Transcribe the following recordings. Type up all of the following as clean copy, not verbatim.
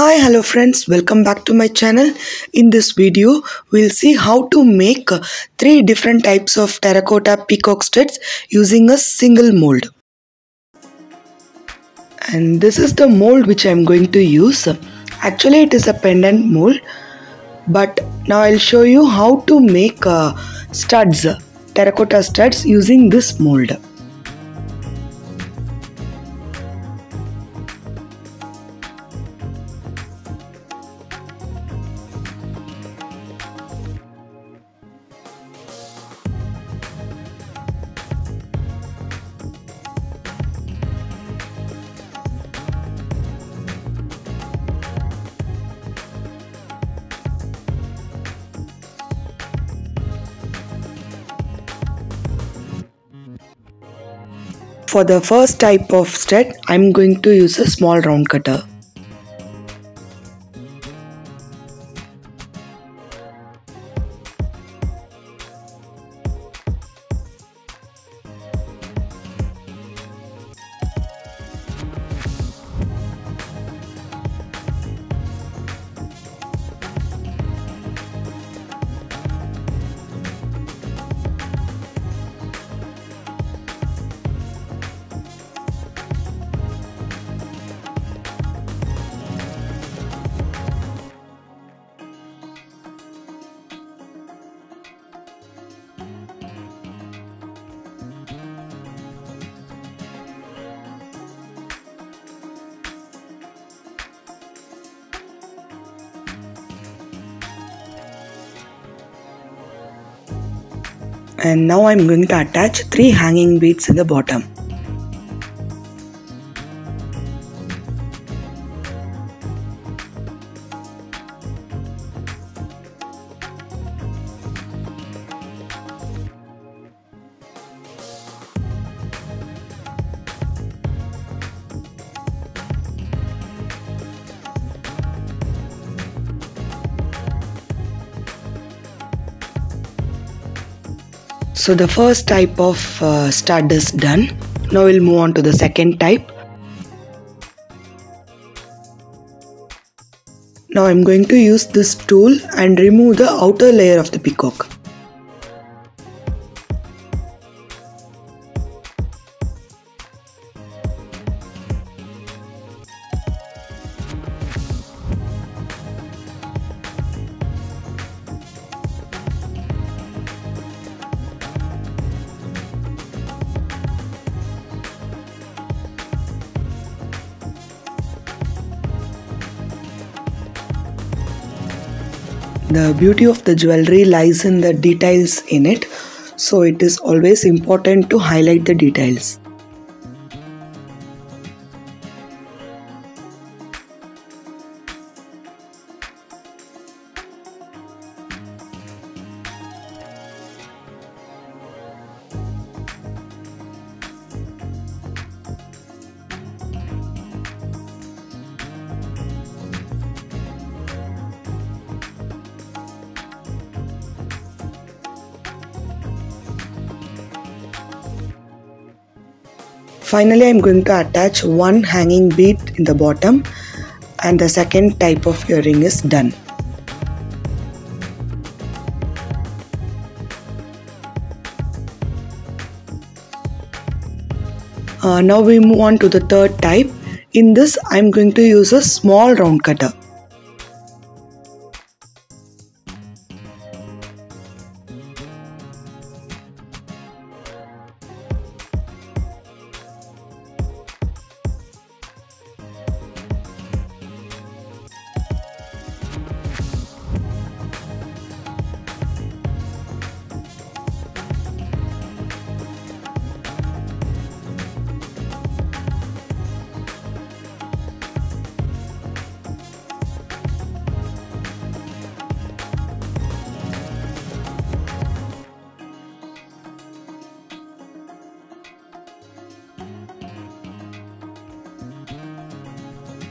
Hi, hello friends, welcome back to my channel. In this video, we'll see how to make three different types of terracotta peacock studs using a single mold. And this is the mold which I'm going to use. Actually, it is a pendant mold, but now I'll show you how to make studs, terracotta studs using this mold. For the first type of stud, I'm going to use a small round cutter. And now I'm going to attach 3 hanging beads in the bottom. So the first type of stud is done. Now we'll move on to the second type. Now I'm going to use this tool and remove the outer layer of the peacock. The beauty of the jewelry lies in the details in it, so it is always important to highlight the details. Finally, I'm going to attach one hanging bead in the bottom, and the second type of earring is done. Now we move on to the third type. In this, I'm going to use a small round cutter.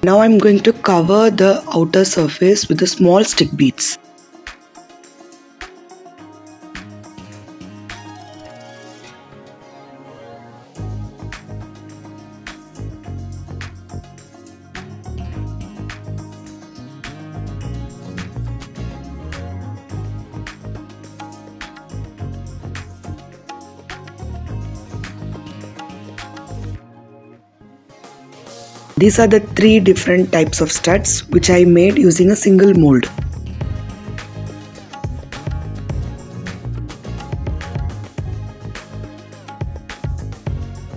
Now I'm going to cover the outer surface with the small stick beads. These are the 3 different types of studs which I made using a single mold.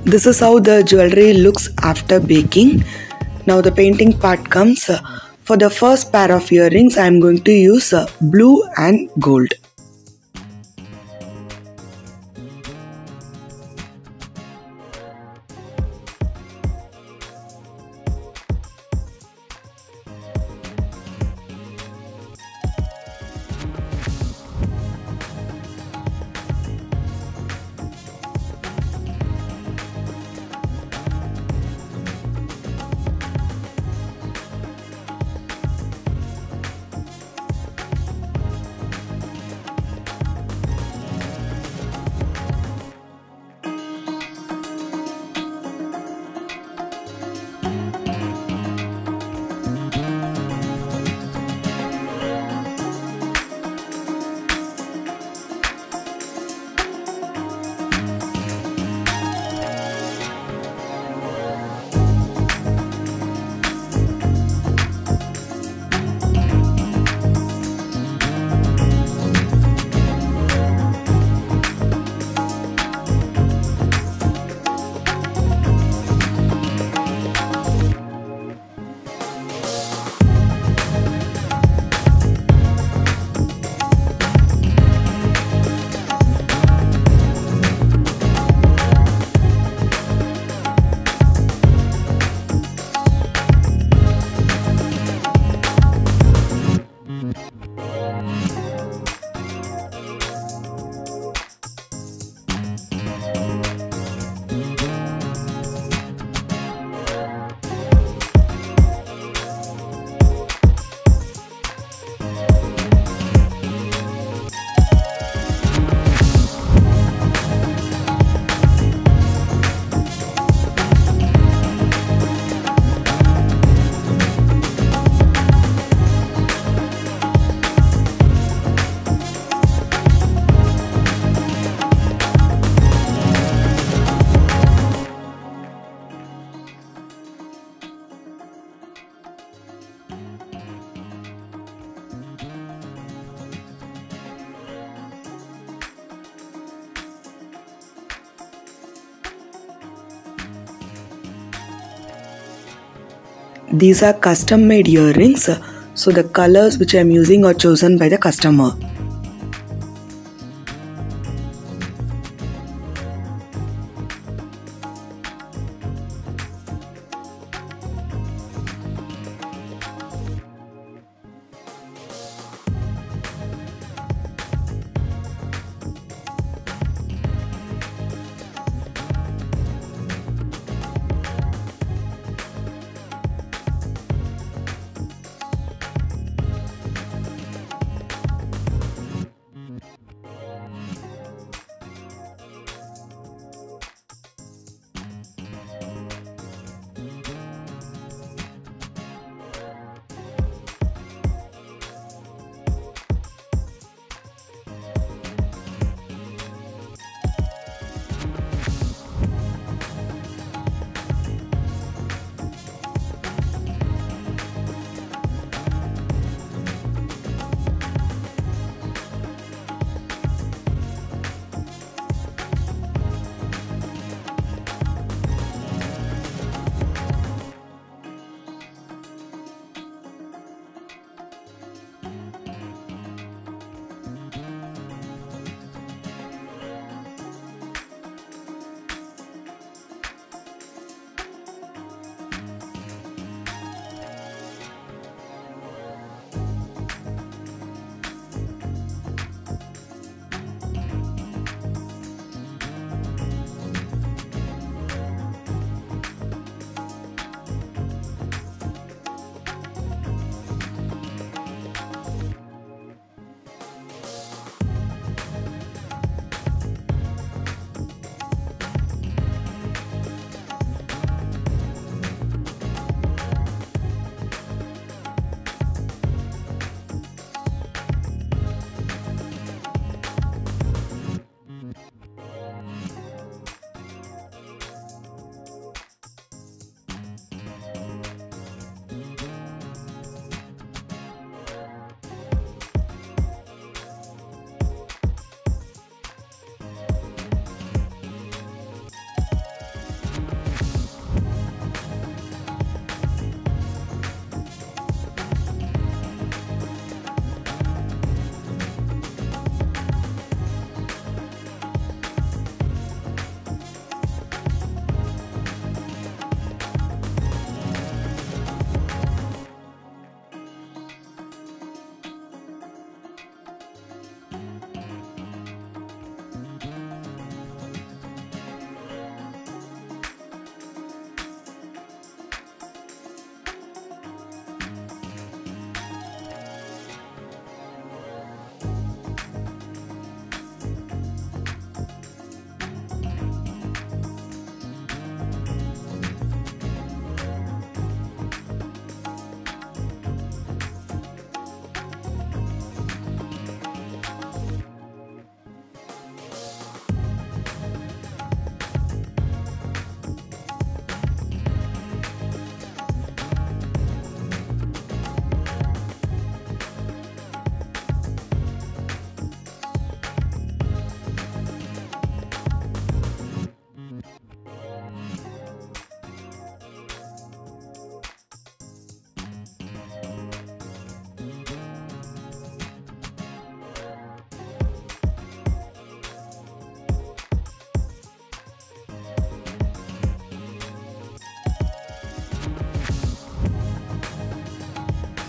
This is how the jewelry looks after baking. Now the painting part comes. For the first pair of earrings, I am going to use blue and gold. These are custom made earrings, so the colors which I am using are chosen by the customer.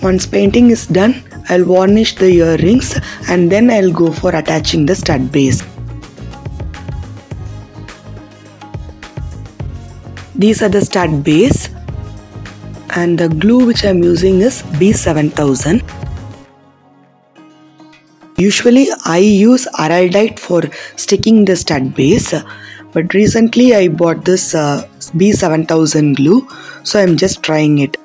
Once painting is done, I'll varnish the earrings and then I'll go for attaching the stud base. These are the stud base and the glue which I'm using is B7000. Usually I use araldite for sticking the stud base, but recently I bought this B7000 glue, so I'm just trying it.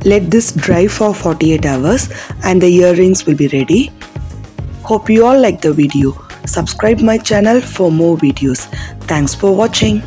Let this dry for 48 hours and the earrings will be ready. Hope you all like the video. Subscribe my channel for more videos. Thanks for watching.